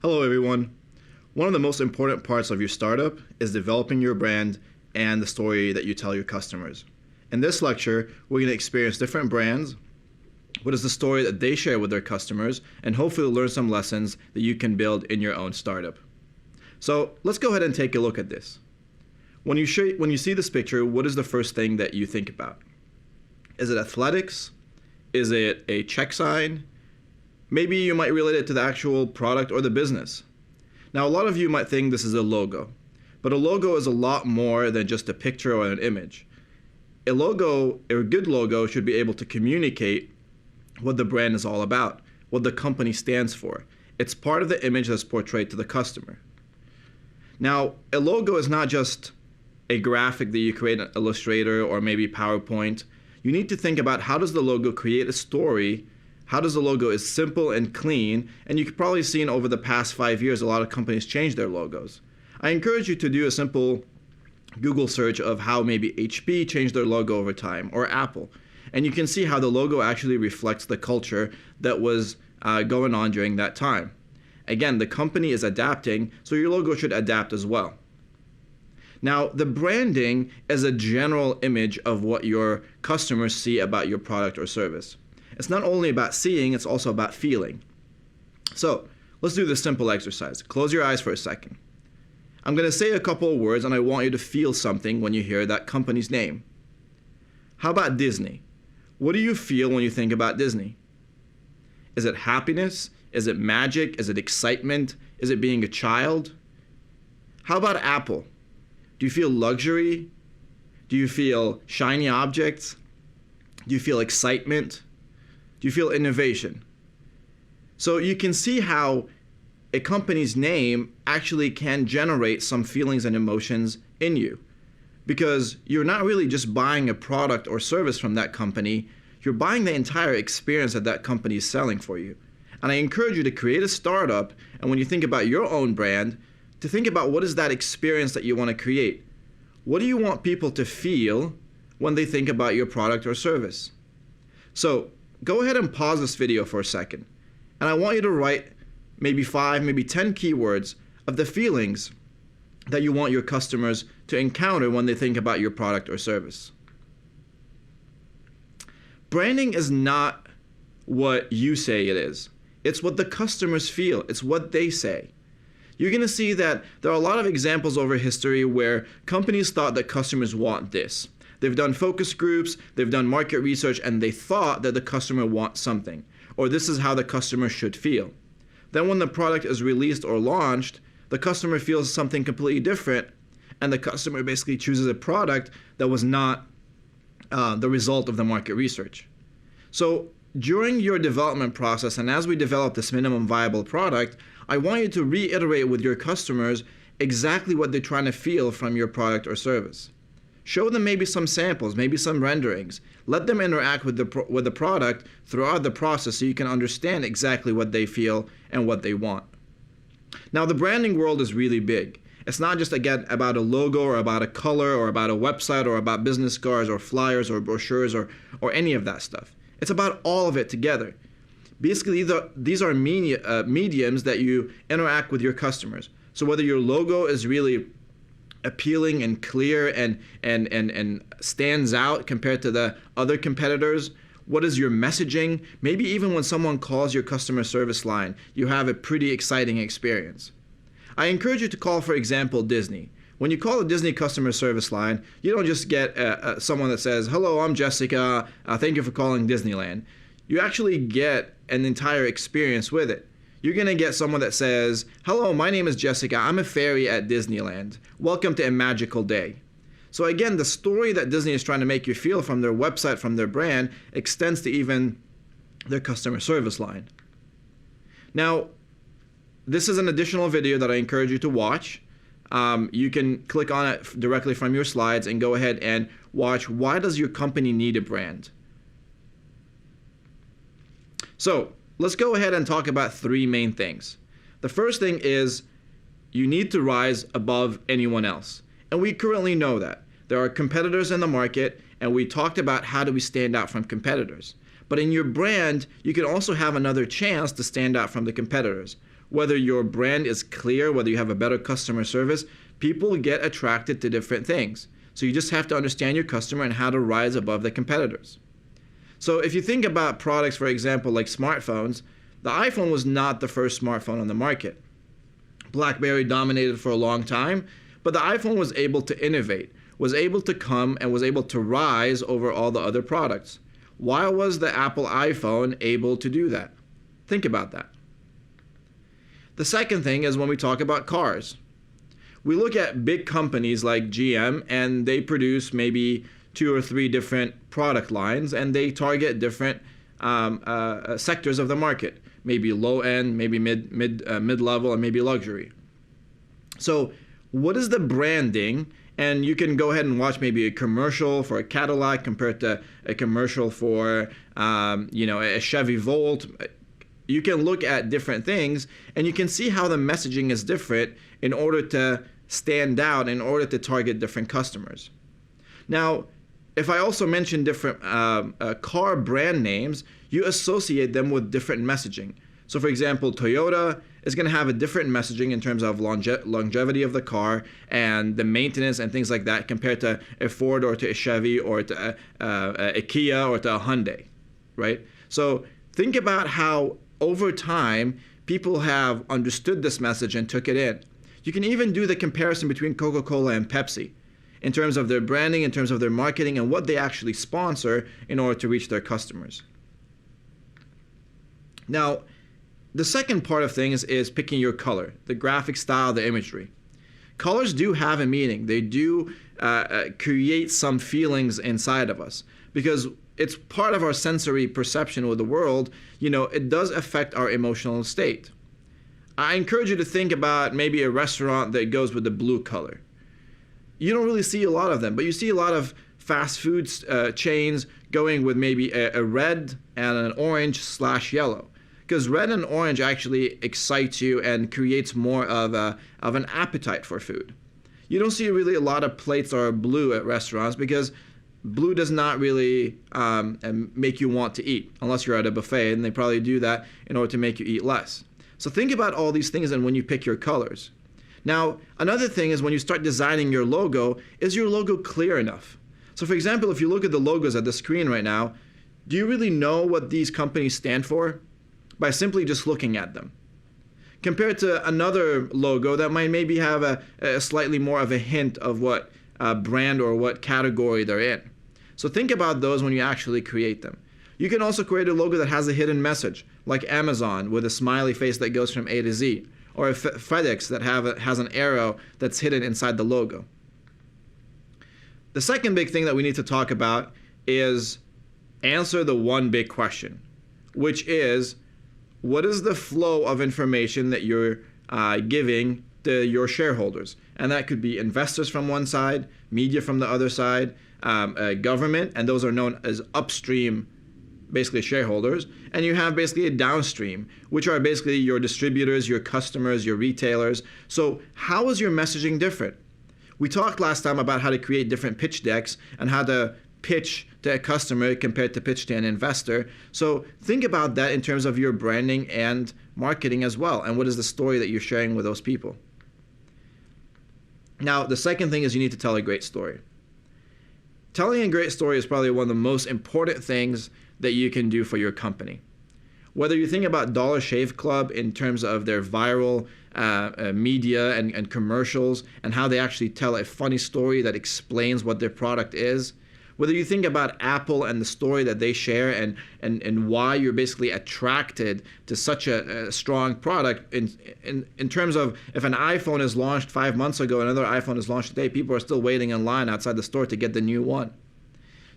Hello everyone. One of the most important parts of your startup is developing your brand and the story that you tell your customers. In this lecture, we're going to experience different brands, what is the story that they share with their customers, and hopefully learn some lessons that you can build in your own startup. So let's go ahead and take a look at this. When you see this picture, what is the first thing that you think about? Is it athletics? Is it a check sign? Maybe you might relate it to the actual product or the business. Now, a lot of you might think this is a logo, but a logo is a lot more than just a picture or an image. A logo, a good logo, should be able to communicate what the brand is all about, what the company stands for. It's part of the image that's portrayed to the customer. Now, a logo is not just a graphic that you create in Illustrator or maybe PowerPoint. You need to think about how does the logo create a story. How does the logo is simple and clean, and you've probably seen over the past 5 years a lot of companies change their logos. I encourage you to do a simple Google search of how maybe HP changed their logo over time, or Apple, and you can see how the logo actually reflects the culture that was going on during that time. Again, the company is adapting, so your logo should adapt as well. Now, the branding is a general image of what your customers see about your product or service. It's not only about seeing, it's also about feeling. So let's do this simple exercise. Close your eyes for a second. I'm going to say a couple of words and I want you to feel something when you hear that company's name. How about Disney? What do you feel when you think about Disney? Is it happiness? Is it magic? Is it excitement? Is it being a child? How about Apple? Do you feel luxury? Do you feel shiny objects? Do you feel excitement? Do you feel innovation? So you can see how a company's name actually can generate some feelings and emotions in you, because you're not really just buying a product or service from that company, you're buying the entire experience that that company is selling for you. And I encourage you to create a startup, and when you think about your own brand, to think about what is that experience that you want to create. What do you want people to feel when they think about your product or service? So go ahead and pause this video for a second, and I want you to write maybe 5, maybe 10 keywords of the feelings that you want your customers to encounter when they think about your product or service. Branding is not what you say it is. It's what the customers feel. It's what they say. You're going to see that there are a lot of examples over history where companies thought that customers want this. They've done focus groups, they've done market research, and they thought that the customer wants something, or this is how the customer should feel. Then when the product is released or launched, the customer feels something completely different, and the customer basically chooses a product that was not the result of the market research. So during your development process, and as we develop this minimum viable product, I want you to reiterate with your customers exactly what they're trying to feel from your product or service. Show them maybe some samples, maybe some renderings. Let them interact with the product throughout the process so you can understand exactly what they feel and what they want. Now, the branding world is really big. It's not just, again, about a logo or about a color or about a website or about business cards or flyers or brochures or any of that stuff. It's about all of it together. Basically, these are mediums that you interact with your customers. So whether your logo is really appealing and clear and stands out compared to the other competitors, what is your messaging? Maybe even when someone calls your customer service line, you have a pretty exciting experience. I encourage you to call, for example, Disney. When you call a Disney customer service line, you don't just get someone that says, "Hello, I'm Jessica, thank you for calling Disneyland." You actually get an entire experience with it. You're going to get someone that says, "Hello, my name is Jessica. I'm a fairy at Disneyland. Welcome to a magical day." So again, the story that Disney is trying to make you feel from their website, from their brand, extends to even their customer service line. Now, this is an additional video that I encourage you to watch. You can click on it directly from your slides and go ahead and watch why does your company need a brand. So let's go ahead and talk about 3 main things. The first thing is you need to rise above anyone else. And we currently know that. There are competitors in the market, and we talked about how do we stand out from competitors. But in your brand, you can also have another chance to stand out from the competitors. whether your brand is clear, whether you have a better customer service, people get attracted to different things. So you just have to understand your customer and how to rise above the competitors. So if you think about products, for example, like smartphones, the iPhone was not the first smartphone on the market. BlackBerry dominated for a long time, but the iPhone was able to innovate, was able to come and was able to rise over all the other products. Why was the Apple iPhone able to do that? Think about that. The second thing is when we talk about cars. We look at big companies like GM and they produce maybe 2 or 3 different product lines and they target different sectors of the market. Maybe low end, maybe mid-level, and maybe luxury. So what is the branding? And you can go ahead and watch maybe a commercial for a Cadillac compared to a commercial for a Chevy Volt. You can look at different things and you can see how the messaging is different in order to stand out, in order to target different customers. Now, if I also mention different car brand names, you associate them with different messaging. So for example, Toyota is going to have a different messaging in terms of longevity of the car and the maintenance and things like that compared to a Ford or to a Chevy or to a Kia or to a Hyundai, right? So think about how over time people have understood this message and took it in. You can even do the comparison between Coca-Cola and Pepsi in terms of their branding, in terms of their marketing, and what they actually sponsor in order to reach their customers. Now, the second part of things is picking your color, the graphic style, the imagery. Colors do have a meaning. They do create some feelings inside of us because it's part of our sensory perception with the world. It does affect our emotional state. I encourage you to think about maybe a restaurant that goes with the blue color. You don't really see a lot of them, but you see a lot of fast food chains going with maybe a red and an orange/yellow. Because red and orange actually excites you and creates more of an appetite for food. You don't see really a lot of plates that are blue at restaurants because blue does not really make you want to eat unless you're at a buffet, and they probably do that in order to make you eat less. So think about all these things and when you pick your colors. Now, another thing is when you start designing your logo, is your logo clear enough? So for example, if you look at the logos at the screen right now, do you really know what these companies stand for? By simply just looking at them. Compared to another logo that might maybe have a slightly more of a hint of what brand or what category they're in. So think about those when you actually create them. You can also create a logo that has a hidden message, like Amazon with a smiley face that goes from A to Z, or a FedEx that has an arrow that's hidden inside the logo. The second big thing that we need to talk about is answer the one big question, which is, what is the flow of information that you're giving to your shareholders? And that could be investors from one side, media from the other side, government, and those are known as upstream, basically shareholders. And you have basically a downstream, which are basically your distributors, your customers, your retailers. So how is your messaging different? We talked last time about how to create different pitch decks and how to pitch to a customer compared to pitch to an investor. So think about that in terms of your branding and marketing as well, and what is the story that you're sharing with those people. Now, the second thing is you need to tell a great story. Telling a great story is probably one of the most important things that you can do for your company. Whether you think about Dollar Shave Club in terms of their viral media and commercials and how they actually tell a funny story that explains what their product is, whether you think about Apple and the story that they share and why you're basically attracted to such a strong product in terms of if an iPhone is launched 5 months ago, another iPhone is launched today, people are still waiting in line outside the store to get the new one.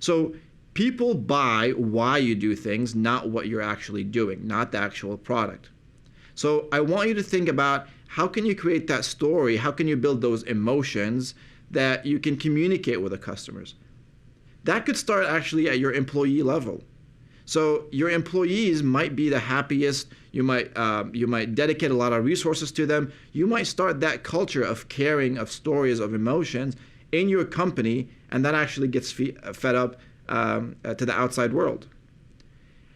So people buy why you do things, not what you're actually doing, not the actual product. So I want you to think about how can you create that story, how can you build those emotions that you can communicate with the customers. That could start actually at your employee level. So your employees might be the happiest. You might dedicate a lot of resources to them. You might start that culture of caring, of stories, of emotions in your company, and that actually gets fed up to the outside world.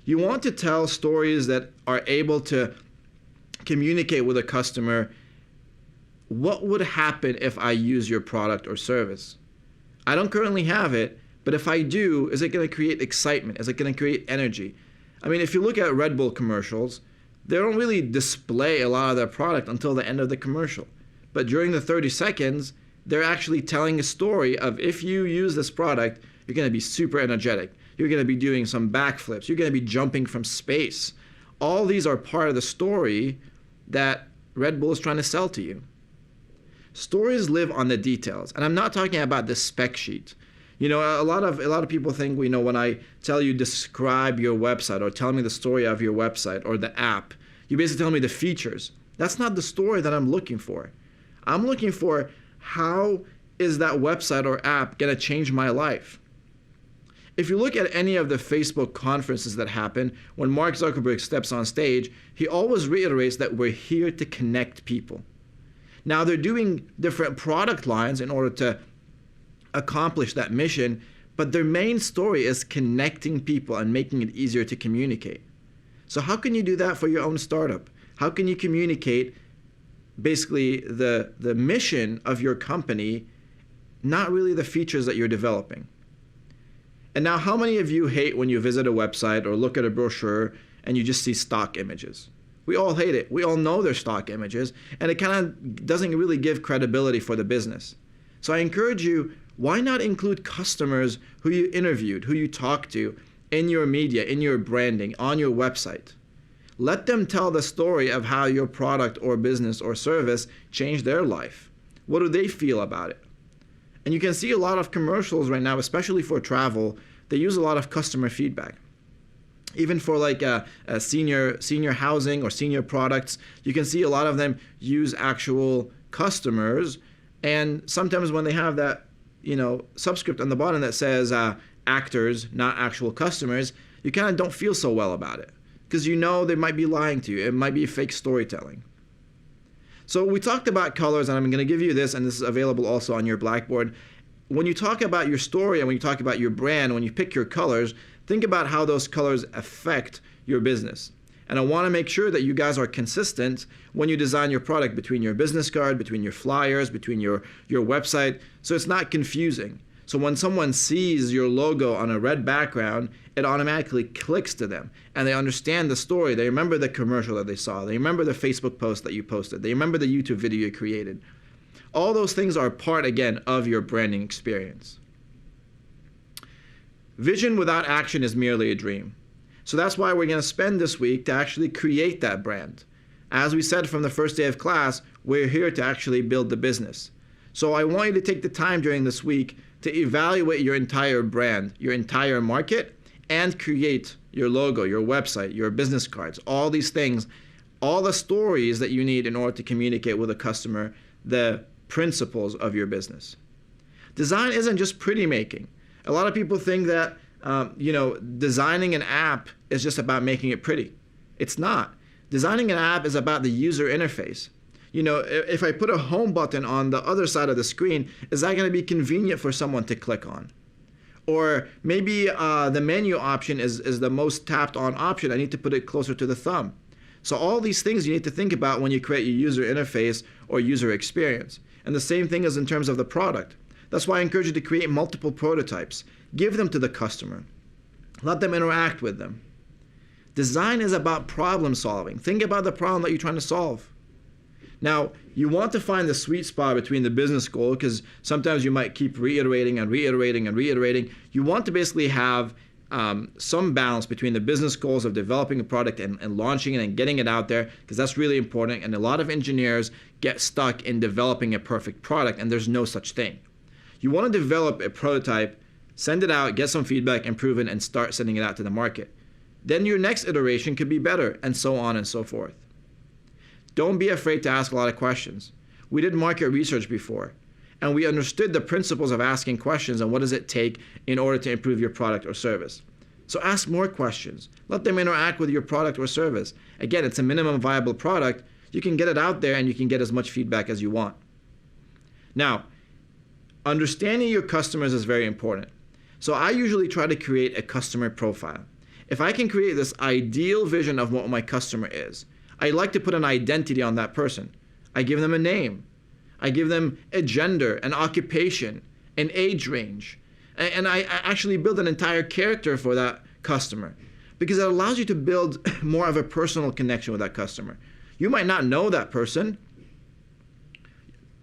You want to tell stories that are able to communicate with a customer, what would happen if I use your product or service? I don't currently have it, but if I do, is it going to create excitement? Is it going to create energy? I mean, if you look at Red Bull commercials, they don't really display a lot of their product until the end of the commercial. But during the 30 seconds, they're actually telling a story of if you use this product, you're going to be super energetic. You're going to be doing some backflips. You're going to be jumping from space. All these are part of the story that Red Bull is trying to sell to you. Stories live on the details. And I'm not talking about the spec sheet. You know, a lot of people think, you know, when I tell you describe your website or tell me the story of your website or the app, you basically tell me the features. That's not the story that I'm looking for. I'm looking for how is that website or app going to change my life? If you look at any of the Facebook conferences that happen, when Mark Zuckerberg steps on stage, he always reiterates that we're here to connect people. Now, they're doing different product lines in order to accomplish that mission, but their main story is connecting people and making it easier to communicate. So how can you do that for your own startup? How can you communicate basically the mission of your company, not really the features that you're developing? And now, how many of you hate when you visit a website or look at a brochure and you just see stock images? We all hate it. We all know they're stock images, and it kind of doesn't really give credibility for the business. So I encourage you, why not include customers who you interviewed, who you talked to in your media, in your branding, on your website? Let them tell the story of how your product or business or service changed their life. What do they feel about it? And you can see a lot of commercials right now, especially for travel, they use a lot of customer feedback. Even for like a senior housing or senior products, you can see a lot of them use actual customers. And sometimes when they have that, you know, subscript on the bottom that says actors, not actual customers, you kind of don't feel so well about it because you know they might be lying to you. It might be fake storytelling. So we talked about colors, and I'm going to give you this, and this is available also on your Blackboard. When you talk about your story and when you talk about your brand, when you pick your colors, think about how those colors affect your business. And I want to make sure that you guys are consistent when you design your product between your business card, between your flyers, between your website, so it's not confusing. So when someone sees your logo on a red background, it automatically clicks to them and they understand the story. They remember the commercial that they saw. They remember the Facebook post that you posted. They remember the YouTube video you created. All those things are part, again, of your branding experience. Vision without action is merely a dream. So that's why we're going to spend this week to actually create that brand. As we said from the first day of class, we're here to actually build the business. So I want you to take the time during this week to evaluate your entire brand, your entire market, and create your logo, your website, your business cards, all these things, all the stories that you need in order to communicate with a customer, the principles of your business. Design isn't just pretty making. A lot of people think that designing an app is just about making it pretty. It's not. Designing an app is about the user interface. You know, if I put a home button on the other side of the screen, is that going to be convenient for someone to click on? Or maybe the menu option is the most tapped on option. I need to put it closer to the thumb. So all these things you need to think about when you create your user interface or user experience. And the same thing is in terms of the product. That's why I encourage you to create multiple prototypes. Give them to the customer. Let them interact with them. Design is about problem solving. Think about the problem that you're trying to solve. Now, you want to find the sweet spot between the business goal, because sometimes you might keep reiterating and reiterating and reiterating. You want to basically have some balance between the business goals of developing a product and launching it and getting it out there, because that's really important. And a lot of engineers get stuck in developing a perfect product, and there's no such thing. You want to develop a prototype, send it out, get some feedback, improve it, and start sending it out to the market. Then your next iteration could be better, and so on and so forth. Don't be afraid to ask a lot of questions. We did market research before, and we understood the principles of asking questions and what does it take in order to improve your product or service. So ask more questions. Let them interact with your product or service. Again, it's a minimum viable product. You can get it out there and you can get as much feedback as you want. Now, understanding your customers is very important. So I usually try to create a customer profile. If I can create this ideal vision of what my customer is, I like to put an identity on that person. I give them a name. I give them a gender, an occupation, an age range. And I actually build an entire character for that customer, because it allows you to build more of a personal connection with that customer. You might not know that person,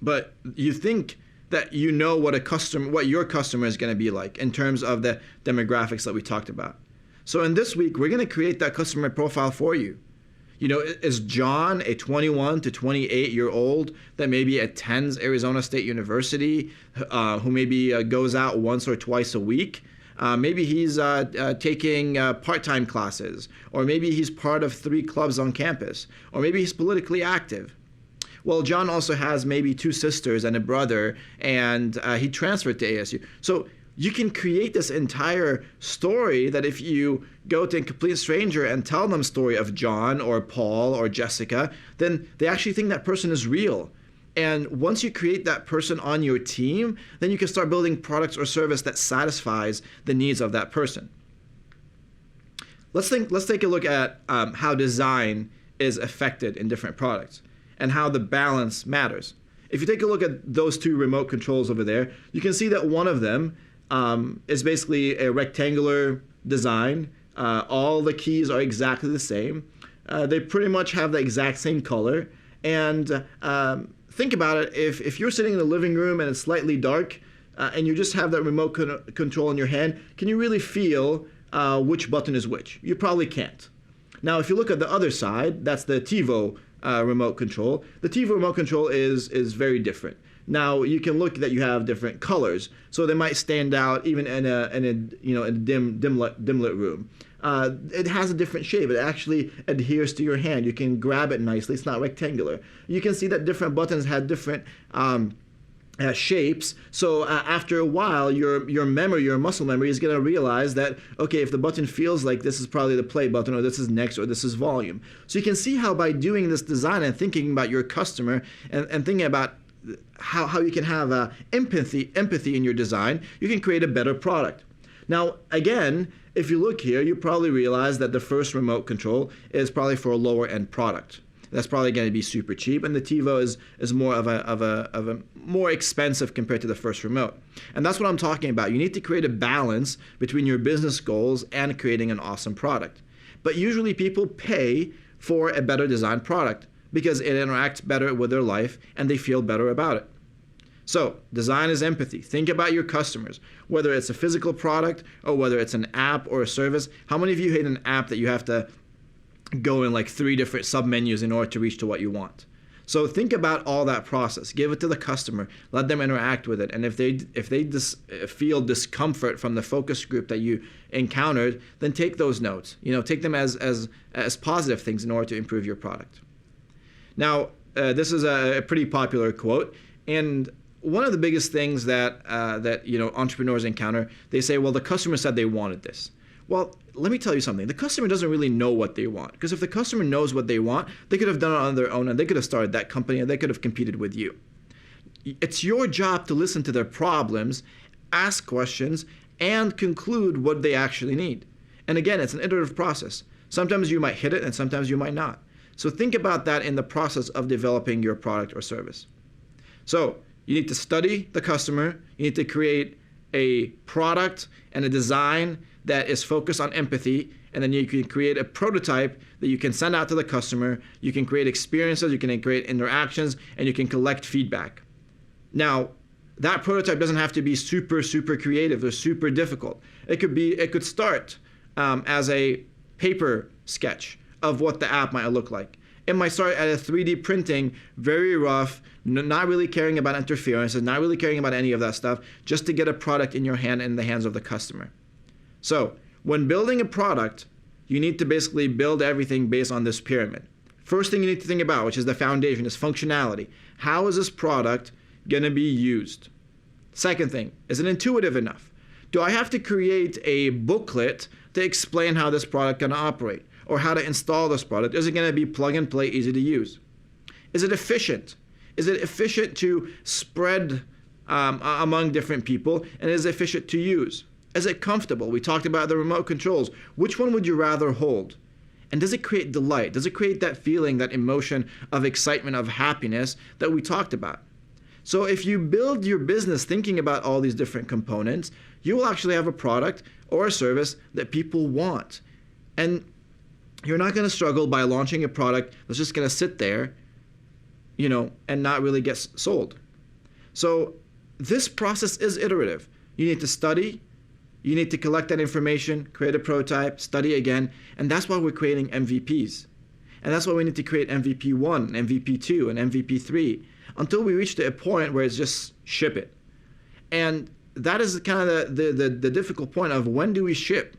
but you think that you know what your customer is going to be like in terms of the demographics that we talked about. So in this week, we're going to create that customer profile for you. You know, is John a 21 to 28-year-old that maybe attends Arizona State University, who maybe goes out once or twice a week? Maybe he's taking part-time classes, or maybe he's part of 3 clubs on campus, or maybe he's politically active. Well, John also has maybe 2 sisters and a brother, and he transferred to ASU. So you can create this entire story that if you go to a complete stranger and tell them a story of John or Paul or Jessica, then they actually think that person is real. And once you create that person on your team, then you can start building products or service that satisfies the needs of that person. Let's take a look at how design is affected in different products and how the balance matters. If you take a look at those 2 remote controls over there, you can see that one of them is basically a rectangular design. All the keys are exactly the same. They pretty much have the exact same color. And think about it, if you're sitting in the living room and it's slightly dark, and you just have that remote control in your hand, can you really feel which button is which? You probably can't. Now, if you look at the other side, that's the TiVo remote control. The TiVo remote control is very different. Now you can look that you have different colors, so they might stand out even in a dim lit room. It has a different shape. It actually adheres to your hand. You can grab it nicely. It's not rectangular. You can see that different buttons have different shapes. So after a while, your memory, your muscle memory, is going to realize that, okay, if the button feels like this is probably the play button, or this is next, or this is volume. So you can see how by doing this design and thinking about your customer and thinking about how you can have empathy in your design, you can create a better product. Now, again, if you look here, you probably realize that the first remote control is probably for a lower end product. That's probably going to be super cheap, and the TiVo is more of a more expensive compared to the first remote. And that's what I'm talking about. You need to create a balance between your business goals and creating an awesome product. But usually people pay for a better designed product because it interacts better with their life and they feel better about it. So design is empathy. Think about your customers, whether it's a physical product or whether it's an app or a service. How many of you hate an app that you have to go in like 3 different submenus in order to reach to what you want? So think about all that process. Give it to the customer. Let them interact with it. And if they feel discomfort from the focus group that you encountered, then take those notes. Take them as positive things in order to improve your product. Now, this is a pretty popular quote, and one of the biggest things that entrepreneurs encounter, they say, well, the customer said they wanted this. Well, let me tell you something. The customer doesn't really know what they want, because if the customer knows what they want, they could have done it on their own, and they could have started that company, and they could have competed with you. It's your job to listen to their problems, ask questions, and conclude what they actually need. And again, it's an iterative process. Sometimes you might hit it, and sometimes you might not. So think about that in the process of developing your product or service. So you need to study the customer. You need to create a product and a design that is focused on empathy, and then you can create a prototype that you can send out to the customer. You can create experiences, you can create interactions, and you can collect feedback. Now, that prototype doesn't have to be super creative or super difficult. It could start as a paper sketch of what the app might look like. It might start at a 3D printing, very rough, not really caring about interferences, not really caring about any of that stuff, just to get a product in your hand and in the hands of the customer. So when building a product, you need to basically build everything based on this pyramid. First thing you need to think about, which is the foundation, is functionality. How is this product going to be used? Second thing, is it intuitive enough? Do I have to create a booklet to explain how this product is going to operate, or how to install this product? Is it going to be plug and play, easy to use? Is it efficient? Is it efficient to spread among different people, and is it efficient to use? Is it comfortable? We talked about the remote controls. Which one would you rather hold? And does it create delight? Does it create that feeling, that emotion of excitement, of happiness that we talked about? So if you build your business thinking about all these different components, you will actually have a product or a service that people want. And you're not going to struggle by launching a product that's just going to sit there, and not really get sold. So this process is iterative. You need to study, you need to collect that information, create a prototype, study again, and that's why we're creating MVPs. And that's why we need to create MVP 1, MVP 2, and MVP 3 until we reach a point where it's just ship it. And that is kind of the difficult point of when do we ship?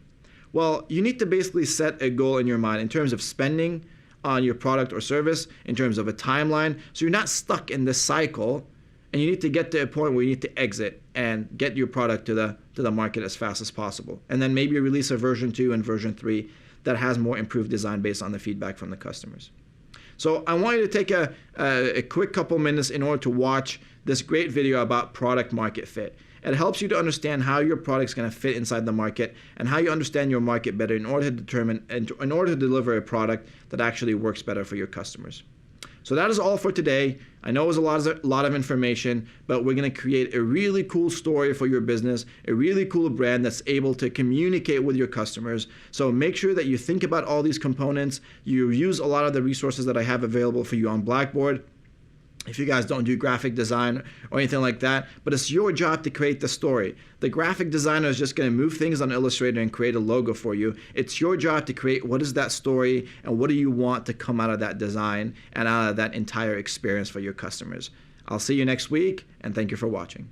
Well, you need to basically set a goal in your mind in terms of spending on your product or service, in terms of a timeline, so you're not stuck in this cycle, and you need to get to a point where you need to exit and get your product to the market as fast as possible. And then maybe release a version 2 and version 3 that has more improved design based on the feedback from the customers. So I want you to take a quick couple minutes in order to watch this great video about product market fit. It helps you to understand how your product's going to fit inside the market and how you understand your market better in order to deliver a product that actually works better for your customers. So that is all for today. I know it was a lot of information, but we're going to create a really cool story for your business, a really cool brand that's able to communicate with your customers. So make sure that you think about all these components. You use a lot of the resources that I have available for you on Blackboard. If you guys don't do graphic design or anything like that, but it's your job to create the story. The graphic designer is just going to move things on Illustrator and create a logo for you. It's your job to create what is that story and what do you want to come out of that design and out of that entire experience for your customers. I'll see you next week, and thank you for watching.